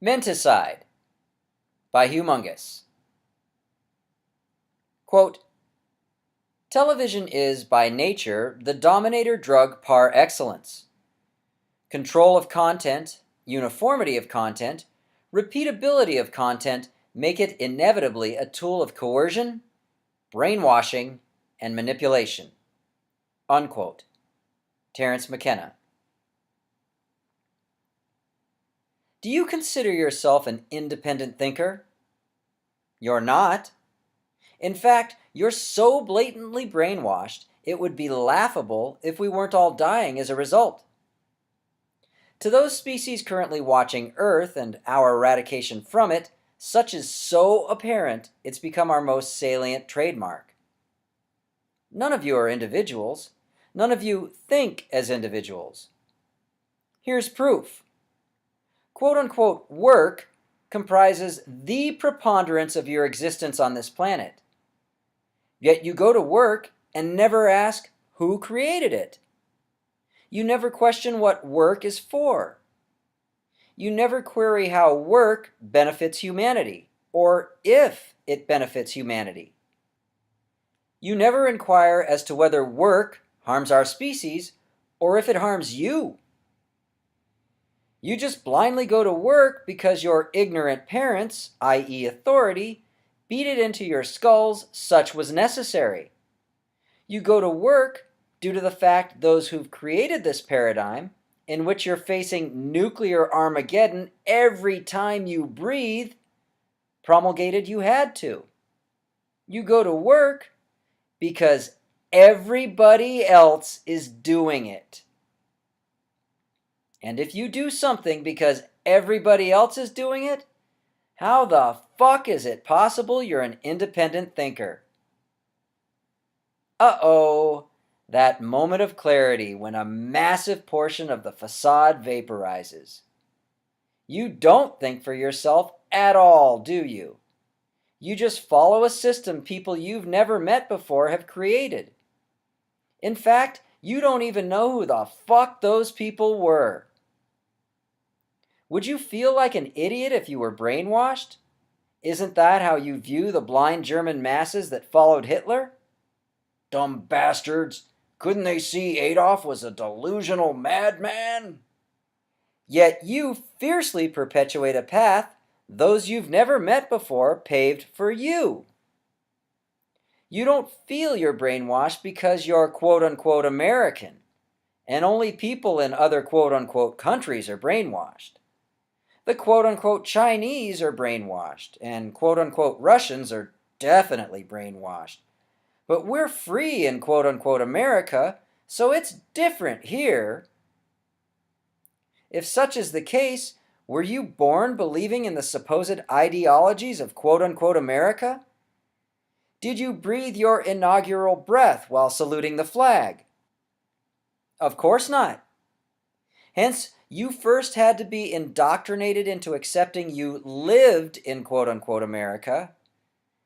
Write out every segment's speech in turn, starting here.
Menticide by Humongous. Quote, television is, by nature, the dominator drug par excellence. Control of content, uniformity of content, repeatability of content make it inevitably a tool of coercion, brainwashing, and manipulation. Unquote. Terence McKenna. Do you consider yourself an independent thinker? You're not. In fact, you're so blatantly brainwashed, it would be laughable if we weren't all dying as a result. To those species currently watching Earth and our eradication from it, such is so apparent it's become our most salient trademark. None of you are individuals. None of you think as individuals. Here's proof. Quote-unquote work comprises the preponderance of your existence on this planet. Yet you go to work and never ask who created it. You never question what work is for. You never query how work benefits humanity, or if it benefits humanity. You never inquire as to whether work harms our species, or if it harms you. You just blindly go to work because your ignorant parents, i.e. authority, beat it into your skulls such was necessary. You go to work due to the fact those who've created this paradigm, in which you're facing nuclear Armageddon every time you breathe, promulgated you had to. You go to work because everybody else is doing it. And if you do something because everybody else is doing it, how the fuck is it possible you're an independent thinker? Uh-oh, that moment of clarity when a massive portion of the facade vaporizes. You don't think for yourself at all, do you? You just follow a system people you've never met before have created. In fact, you don't even know who the fuck those people were. Would you feel like an idiot if you were brainwashed? Isn't that how you view the blind German masses that followed Hitler? Dumb bastards! Couldn't they see Adolf was a delusional madman? Yet you fiercely perpetuate a path those you've never met before paved for you. You don't feel you're brainwashed because you're quote-unquote American, and only people in other quote-unquote countries are brainwashed. The quote-unquote Chinese are brainwashed, and quote-unquote Russians are definitely brainwashed. But we're free in quote-unquote America, so it's different here. If such is the case, were you born believing in the supposed ideologies of quote-unquote America? Did you breathe your inaugural breath while saluting the flag? Of course not. Hence, you first had to be indoctrinated into accepting you lived in quote-unquote America.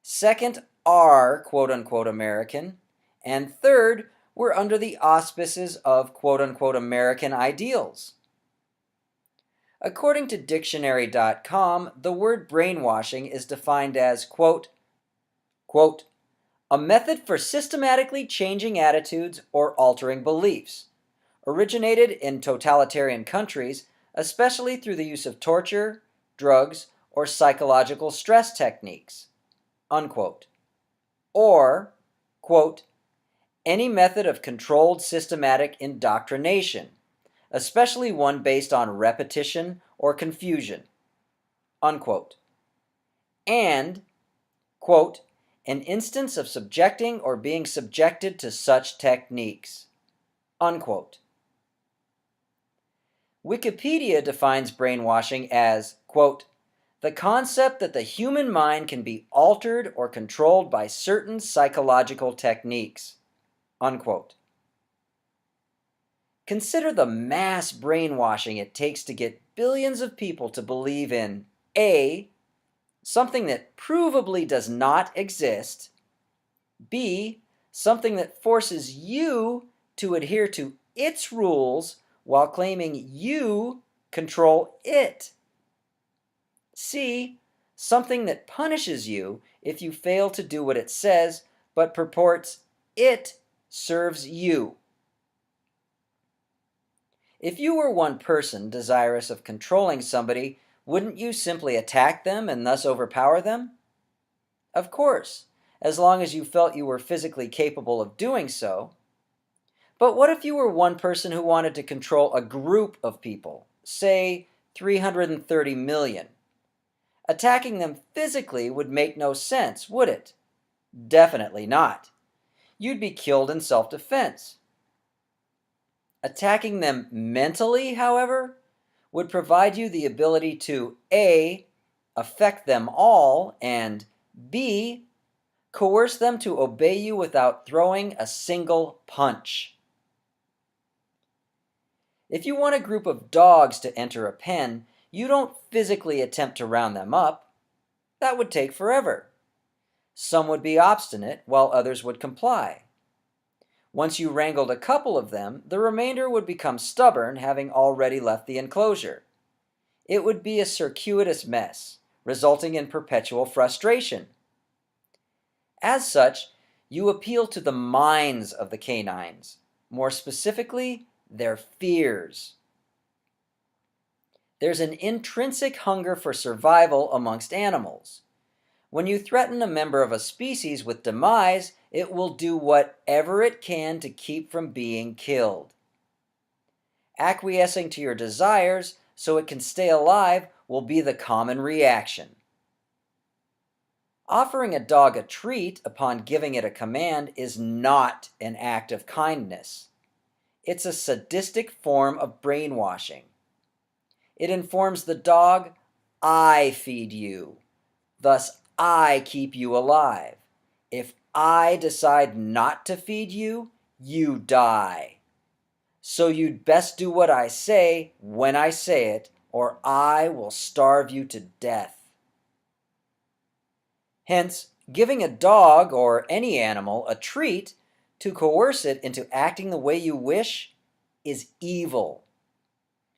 Second, are quote-unquote American. And third, were under the auspices of quote-unquote American ideals. According to dictionary.com, the word brainwashing is defined as, quote, a method for systematically changing attitudes or altering beliefs, originated in totalitarian countries, especially through the use of torture, drugs, or psychological stress techniques, unquote. Or, quote, any method of controlled systematic indoctrination, especially one based on repetition or confusion, unquote. And, quote, an instance of subjecting or being subjected to such techniques, unquote. Wikipedia defines brainwashing as, quote, the concept that the human mind can be altered or controlled by certain psychological techniques, unquote. Consider the mass brainwashing it takes to get billions of people to believe in A, something that provably does not exist, B, something that forces you to adhere to its rules while claiming you control it. C. Something that punishes you if you fail to do what it says, but purports it serves you. If you were one person desirous of controlling somebody, wouldn't you simply attack them and thus overpower them? Of course, as long as you felt you were physically capable of doing so. But what if you were one person who wanted to control a group of people, say 330 million? Attacking them physically would make no sense, would it? Definitely not. You'd be killed in self-defense. Attacking them mentally, however, would provide you the ability to A. affect them all, and B. coerce them to obey you without throwing a single punch. If you want a group of dogs to enter a pen, you don't physically attempt to round them up. That would take forever. Some would be obstinate, while others would comply. Once you wrangled a couple of them, the remainder would become stubborn, having already left the enclosure. It would be a circuitous mess, resulting in perpetual frustration. As such, you appeal to the minds of the canines, more specifically, their fears. There's an intrinsic hunger for survival amongst animals. When you threaten a member of a species with demise, it will do whatever it can to keep from being killed. Acquiescing to your desires so it can stay alive will be the common reaction. Offering a dog a treat upon giving it a command is not an act of kindness. It's a sadistic form of brainwashing. It informs the dog, I feed you, thus I keep you alive. If I decide not to feed you, you die. So you'd best do what I say when I say it, or I will starve you to death. Hence, giving a dog or any animal a treat to coerce it into acting the way you wish is evil.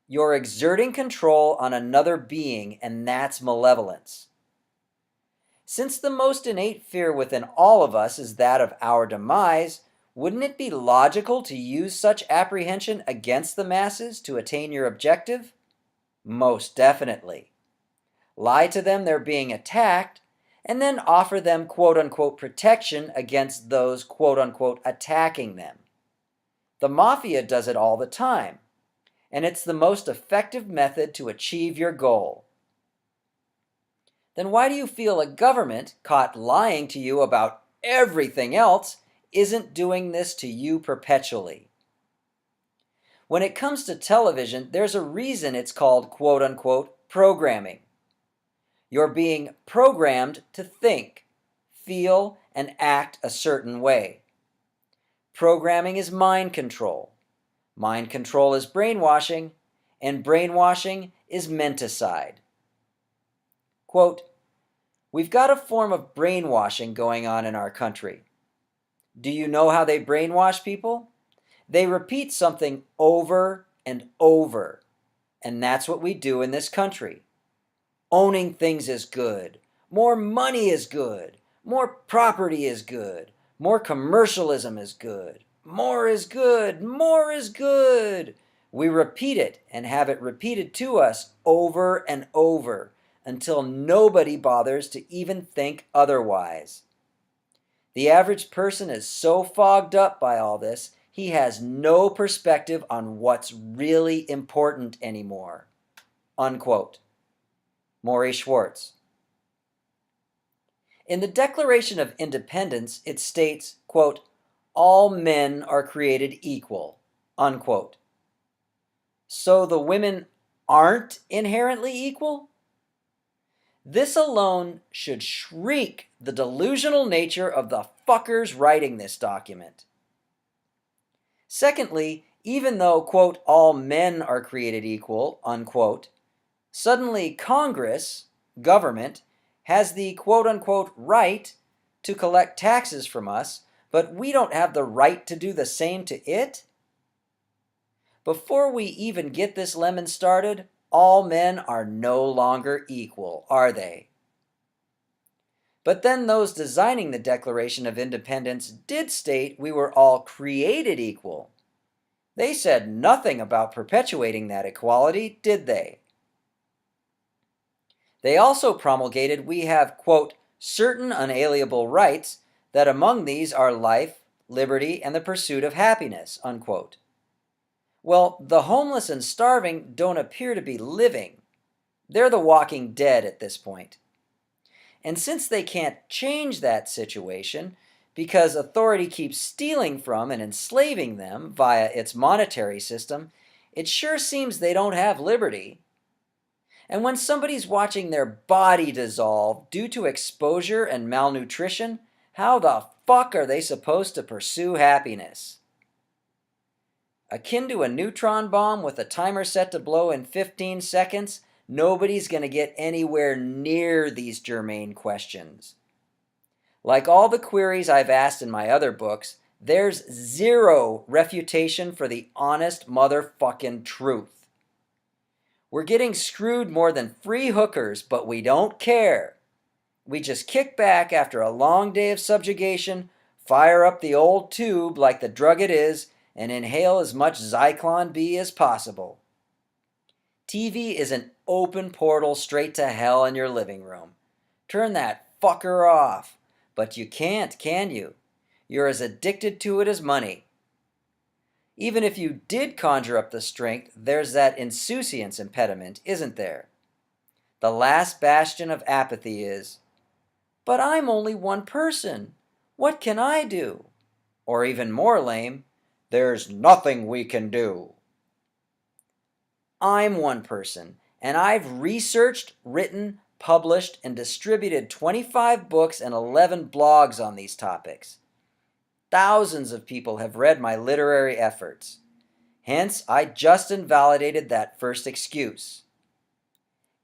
You're exerting control on another being, and that's malevolence. Since the most innate fear within all of us is that of our demise, wouldn't it be logical to use such apprehension against the masses to attain your objective? Most definitely. Lie to them they're being attacked, and then offer them quote-unquote protection against those quote-unquote attacking them. The mafia does it all the time, and it's the most effective method to achieve your goal. Then why do you feel a government caught lying to you about everything else isn't doing this to you perpetually? When it comes to television, there's a reason it's called quote-unquote programming. You're being programmed to think, feel, and act a certain way. Programming is mind control. Mind control is brainwashing, and brainwashing is menticide. Quote, we've got a form of brainwashing going on in our country. Do you know how they brainwash people? They repeat something over and over, and that's what we do in this country. Owning things is good. More money is good. More property is good. More commercialism is good. More is good. More is good. We repeat it and have it repeated to us over and over until nobody bothers to even think otherwise. The average person is so fogged up by all this, he has no perspective on what's really important anymore. Unquote. Maury Schwartz. In the Declaration of Independence, it states, quote, all men are created equal, unquote. So the women aren't inherently equal? This alone should shriek the delusional nature of the fuckers writing this document. Secondly, even though, quote, all men are created equal, unquote, suddenly Congress, government, has the quote-unquote right to collect taxes from us, but we don't have the right to do the same to it? Before we even get this lemon started, All men are no longer equal, are they? But then those designing the Declaration of Independence did state we were all created equal. They said nothing about perpetuating that equality, did they? They also promulgated we have, quote, certain unalienable rights, that among these are life, liberty, and the pursuit of happiness, unquote. Well, the homeless and starving don't appear to be living. They're the walking dead at this point. And since they can't change that situation, because authority keeps stealing from and enslaving them via its monetary system, it sure seems they don't have liberty. And when somebody's watching their body dissolve due to exposure and malnutrition, how the fuck are they supposed to pursue happiness? Akin to a neutron bomb with a timer set to blow in 15 seconds, nobody's going to get anywhere near these germane questions. Like all the queries I've asked in my other books, there's zero refutation for the honest motherfucking truth. We're getting screwed more than free hookers, but we don't care. We just kick back after a long day of subjugation, fire up the old tube like the drug it is, and inhale as much Zyklon B as possible. TV is an open portal straight to hell in your living room. Turn that fucker off. But you can't, can you? You're as addicted to it as money. Even if you did conjure up the strength, there's that insouciance impediment, isn't there? The last bastion of apathy is, but I'm only one person. What can I do? Or even more lame, there's nothing we can do. I'm one person, and I've researched, written, published, and distributed 25 books and 11 blogs on these topics. Thousands of people have read my literary efforts. Hence, I just invalidated that first excuse.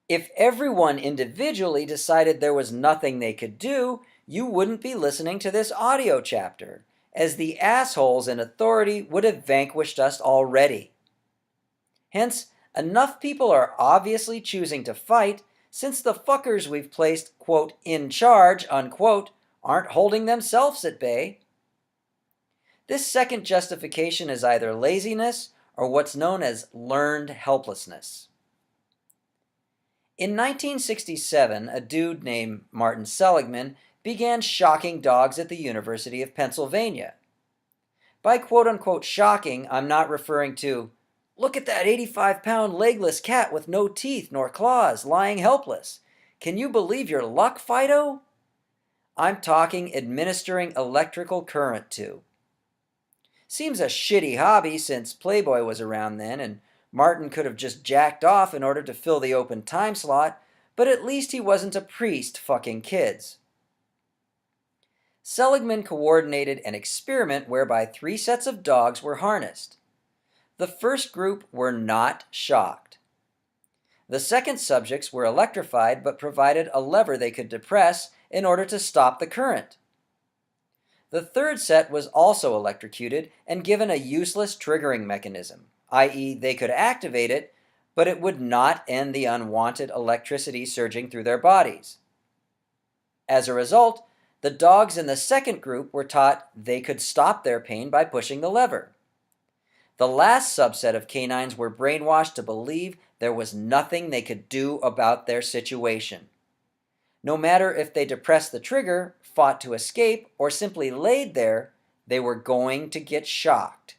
If everyone individually decided there was nothing they could do, you wouldn't be listening to this audio chapter, as the assholes in authority would have vanquished us already. Hence, enough people are obviously choosing to fight, since the fuckers we've placed, quote, in charge, unquote, aren't holding themselves at bay. This second justification is either laziness or what's known as learned helplessness. In 1967, a dude named Martin Seligman began shocking dogs at the University of Pennsylvania. By quote-unquote shocking, I'm not referring to, look at that 85-pound legless cat with no teeth nor claws lying helpless. Can you believe your luck, Fido? I'm talking administering electrical current to. Seems a shitty hobby since Playboy was around then and Martin could have just jacked off in order to fill the open time slot, but at least he wasn't a priest fucking kids. Seligman coordinated an experiment whereby 3 sets of dogs were harnessed. The first group were not shocked. The second subjects were electrified but provided a lever they could depress in order to stop the current. The third set was also electrocuted and given a useless triggering mechanism, i.e. they could activate it, but it would not end the unwanted electricity surging through their bodies. As a result, the dogs in the second group were taught they could stop their pain by pushing the lever. The last subset of canines were brainwashed to believe there was nothing they could do about their situation. No matter if they depressed the trigger, fought to escape, or simply laid there, they were going to get shocked.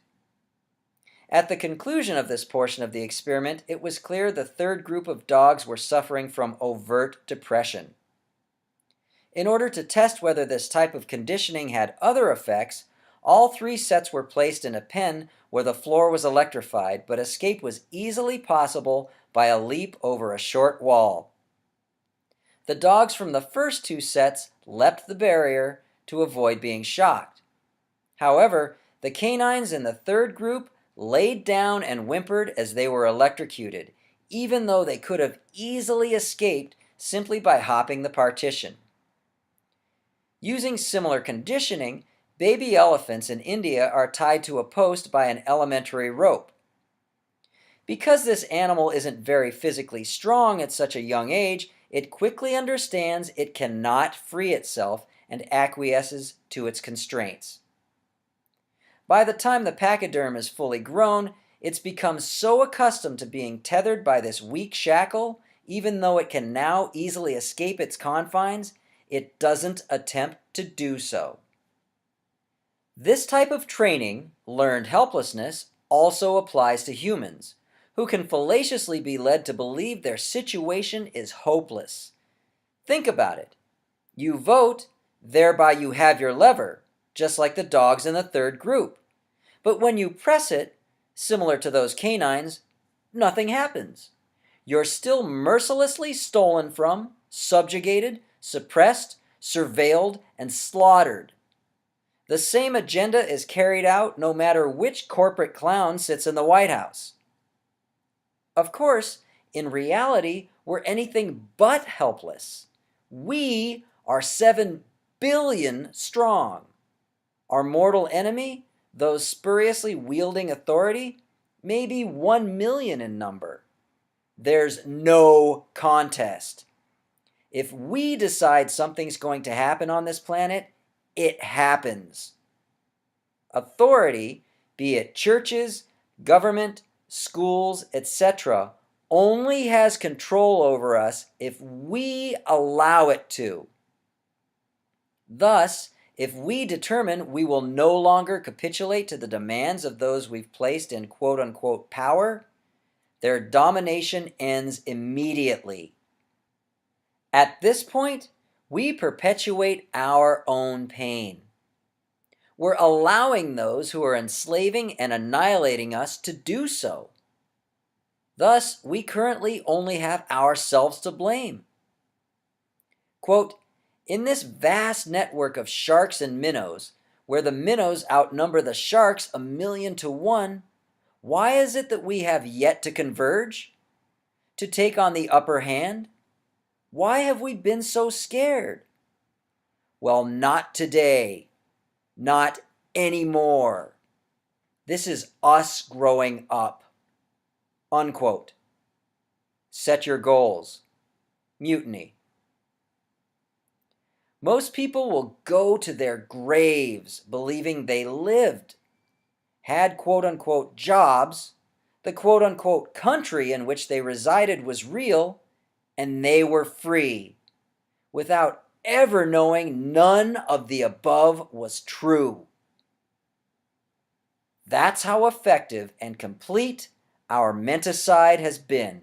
At the conclusion of this portion of the experiment, it was clear the third group of dogs were suffering from overt depression. In order to test whether this type of conditioning had other effects, all 3 sets were placed in a pen where the floor was electrified, but escape was easily possible by a leap over a short wall. The dogs from the first 2 sets leapt the barrier to avoid being shocked. However, the canines in the third group laid down and whimpered as they were electrocuted, even though they could have easily escaped simply by hopping the partition. Using similar conditioning, baby elephants in India are tied to a post by an elementary rope. Because this animal isn't very physically strong at such a young age, it quickly understands it cannot free itself and acquiesces to its constraints. By the time the pachyderm is fully grown, it's become so accustomed to being tethered by this weak shackle, even though it can now easily escape its confines, it doesn't attempt to do so. This type of training, learned helplessness, also applies to humans, who can fallaciously be led to believe their situation is hopeless. Think about it. You vote, thereby you have your lever, just like the dogs in the third group. But when you press it, similar to those canines, nothing happens. You're still mercilessly stolen from, subjugated, suppressed, surveilled, and slaughtered. The same agenda is carried out no matter which corporate clown sits in the White House. Of course, in reality, we're anything but helpless. We are 7 billion strong. Our mortal enemy, those spuriously wielding authority, may be 1 million in number. There's no contest. If we decide something's going to happen on this planet, it happens. Authority, be it churches, government, schools, etc., only has control over us if we allow it to. Thus, if we determine we will no longer capitulate to the demands of those we've placed in quote-unquote power, their domination ends immediately. At this point, we perpetuate our own pain. We're allowing those who are enslaving and annihilating us to do so. Thus, we currently only have ourselves to blame. Quote, in this vast network of sharks and minnows, where the minnows outnumber the sharks 1,000,000 to 1, why is it that we have yet to converge? To take on the upper hand? Why have we been so scared? Well, not today. Not anymore. This is us growing up. Unquote. Set your goals. Mutiny. Most people will go to their graves believing they lived, had quote-unquote jobs, the quote-unquote country in which they resided was real, and they were free, without ever knowing none of the above was true. That's how effective and complete our menticide has been.